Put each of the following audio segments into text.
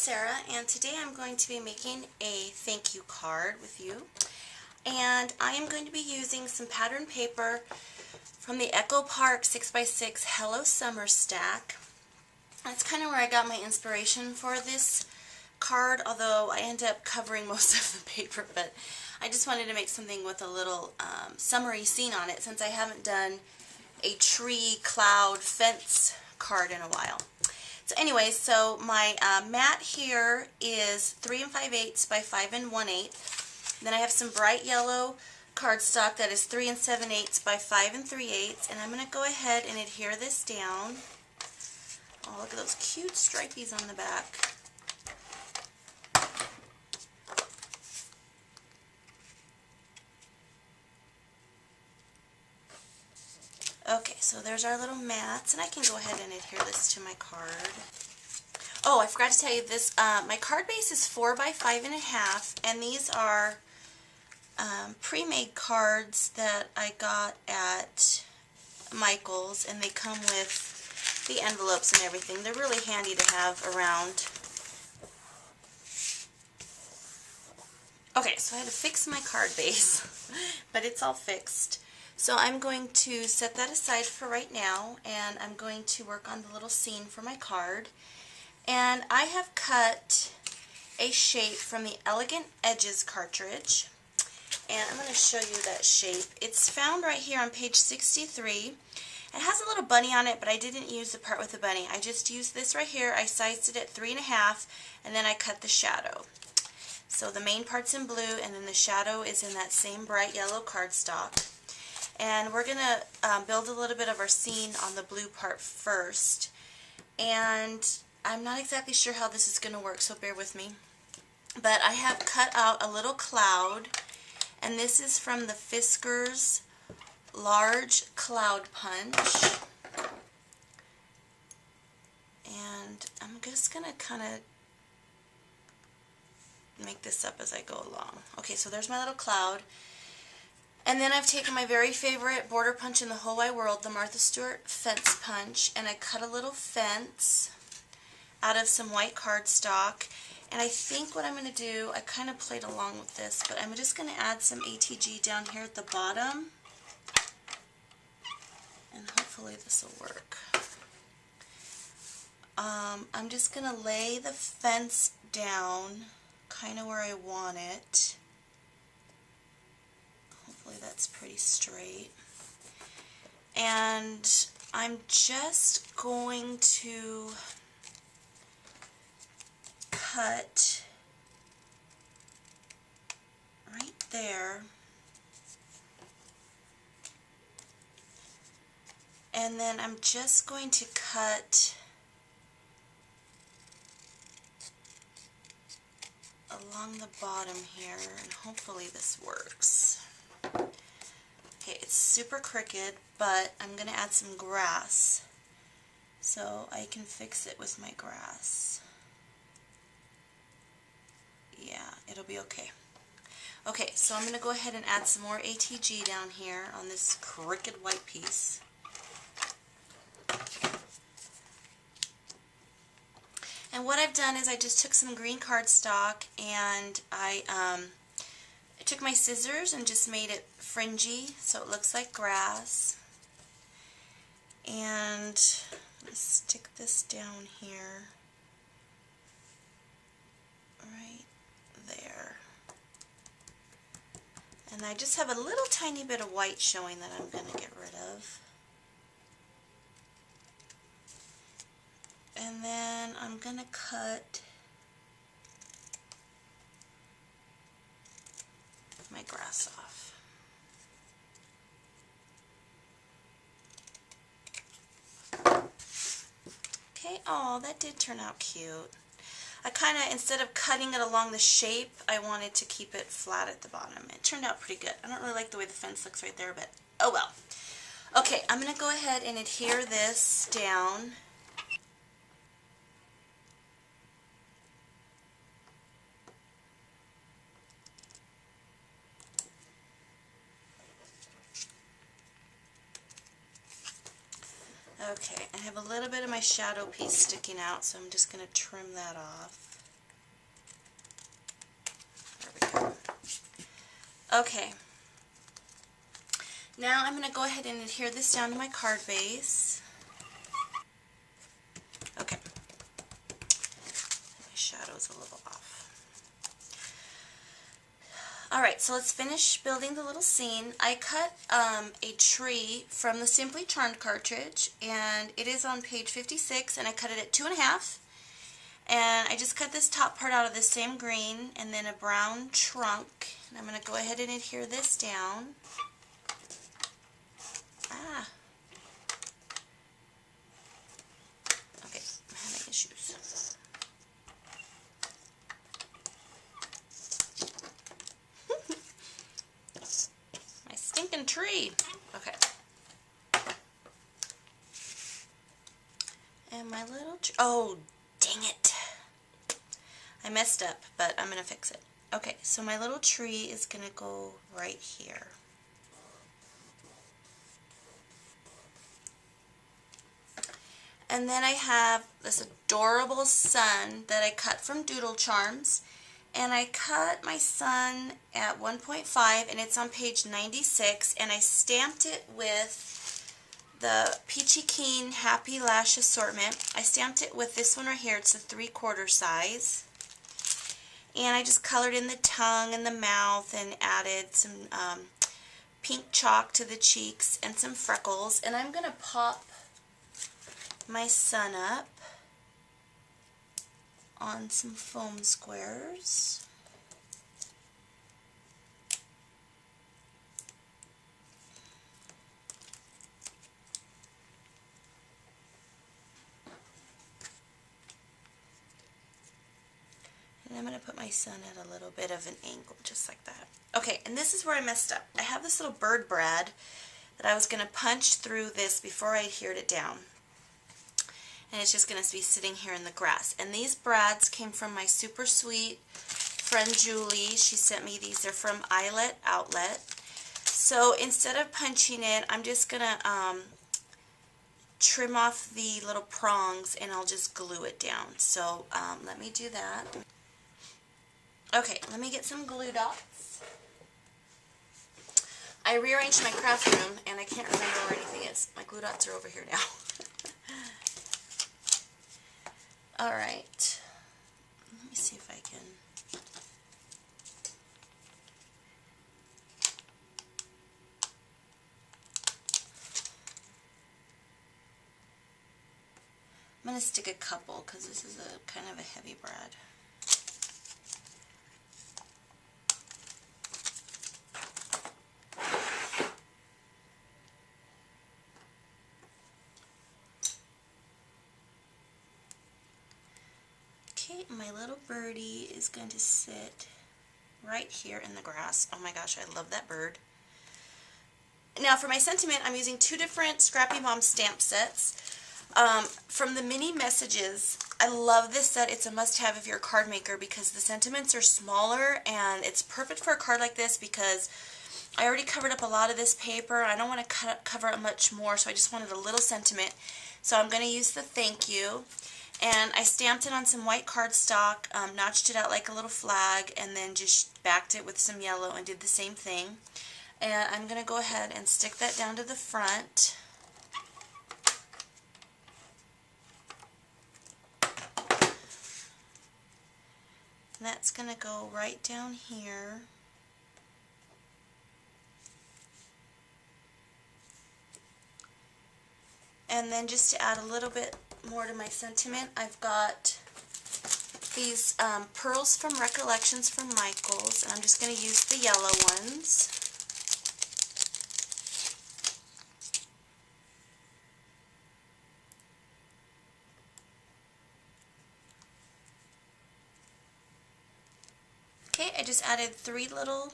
Sarah, and today I'm going to be making a thank you card with you. And I am going to be using some pattern paper from the Echo Park 6x6 Hello Summer stack. That's kind of where I got my inspiration for this card, although I end up covering most of the paper, but I just wanted to make something with a little summery scene on it since I haven't done a tree, cloud, fence card in a while. So anyway, so my mat here is 3 5/8 by 5 1/8. Then I have some bright yellow cardstock that is 3 7/8 by 5 3/8, and I'm going to go ahead and adhere this down. Oh, look at those cute stripies on the back. Okay, so there's our little mats, and I can go ahead and adhere this to my card. Oh, I forgot to tell you this. My card base is 4 by 5 1/2, and these are pre-made cards that I got at Michael's, and they come with the envelopes and everything. They're really handy to have around. Okay, so I had to fix my card base, but it's all fixed. So I'm going to set that aside for right now, and I'm going to work on the little scene for my card. And I have cut a shape from the Elegant Edges cartridge, and I'm going to show you that shape. It's found right here on page 63. It has a little bunny on it, but I didn't use the part with the bunny. I just used this right here. I sized it at 3 1/2, and then I cut the shadow. So the main part's in blue, and then the shadow is in that same bright yellow cardstock. And we're going to build a little bit of our scene on the blue part first. And I'm not exactly sure how this is going to work, so bear with me. But I have cut out a little cloud, and this is from the Fisker's Large Cloud Punch. And I'm just going to kind of make this up as I go along. Okay, so there's my little cloud. And then I've taken my very favorite border punch in the whole wide world, the Martha Stewart Fence Punch, and I cut a little fence out of some white cardstock. And I think what I'm going to do, I kind of played along with this, but I'm just going to add some ATG down here at the bottom. And hopefully this will work. I'm just going to lay the fence down kind of where I want it. Hopefully that's pretty straight. And I'm just going to cut right there, and then I'm just going to cut along the bottom here, and hopefully this works. Okay, it's super crooked, but I'm going to add some grass so I can fix it with my grass. Yeah, it'll be okay. Okay, so I'm going to go ahead and add some more ATG down here on this crooked white piece. And what I've done is I just took some green cardstock, and I took my scissors and just made it fringy so it looks like grass. And let's stick this down here, right there. And I just have a little tiny bit of white showing that I'm going to get rid of. And then I'm going to cut my grass off. Okay, oh, that did turn out cute. I kind of, instead of cutting it along the shape, I wanted to keep it flat at the bottom. It turned out pretty good. I don't really like the way the fence looks right there, but oh well. Okay, I'm going to go ahead and adhere this down. Okay, I have a little bit of my shadow piece sticking out, so I'm just going to trim that off. Okay. Now I'm going to go ahead and adhere this down to my card base. Okay. My shadow's a little off. Alright, so let's finish building the little scene. I cut a tree from the Simply Charmed cartridge, and it is on page 56, and I cut it at 2.5. And I just cut this top part out of the same green, and then a brown trunk. And I'm going to go ahead and adhere this down. Okay, I'm having issues. My stinking tree. Okay. And my little oh, dang it. I messed up, but I'm going to fix it. Okay, so my little tree is going to go right here. And then I have this adorable sun that I cut from Doodle Charms. And I cut my sun at 1.5, and it's on page 96, and I stamped it with the Peachy Keen Happy Lash Assortment. I stamped it with this one right here. It's a 3/4 size. And I just colored in the tongue and the mouth and added some pink chalk to the cheeks and some freckles. And I'm going to pop my sun up on some foam squares. And I'm going to put my sun at a little bit of an angle, just like that. Okay, and this is where I messed up. I have this little bird brad that I was going to punch through this before I adhered it down. And it's just going to be sitting here in the grass. And these brads came from my super sweet friend Julie. She sent me these. They're from Eyelet Outlet. So instead of punching it, I'm just going to trim off the little prongs, and I'll just glue it down. So let me do that. Okay, let me get some glue dots. I rearranged my craft room, and I can't remember where anything is. My glue dots are over here now. Alright, let me see if I can. I'm going to stick a couple because this is a kind of a heavy brad. Okay, my little birdie is going to sit right here in the grass. Oh my gosh, I love that bird. Now for my sentiment, I'm using 2 different Scrappy Mom stamp sets. From the Mini Messages, I love this set. It's a must-have if you're a card maker because the sentiments are smaller, and it's perfect for a card like this because I already covered up a lot of this paper. I don't want to cover up much more, so I just wanted a little sentiment. So I'm going to use the thank you. And I stamped it on some white cardstock, notched it out like a little flag, and then just backed it with some yellow and did the same thing. And I'm going to go ahead and stick that down to the front. And that's going to go right down here. And then just to add a little bit more to my sentiment, I've got these pearls from Recollections from Michaels, and I'm just going to use the yellow ones. Okay, I just added 3 little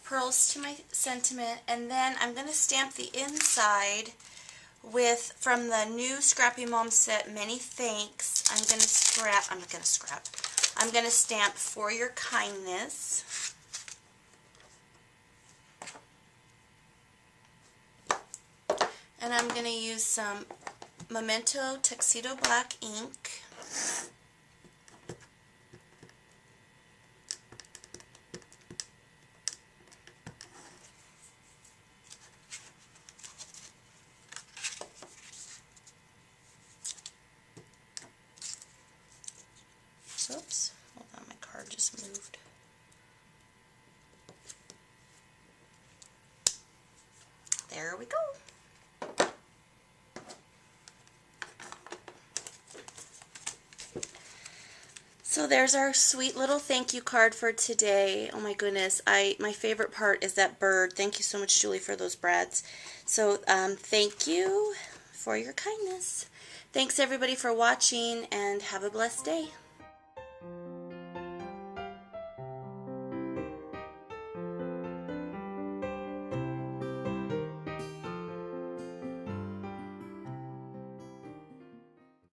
pearls to my sentiment, and then I'm going to stamp the inside with, from the new Scrappy Mom set, Many Thanks. I'm going to stamp For Your Kindness. And I'm going to use some Memento Tuxedo Black ink. There we go. So there's our sweet little thank you card for today. Oh my goodness, my favorite part is that bird. Thank you so much, Julie, for those brads. So thank you for your kindness. Thanks everybody for watching, and have a blessed day.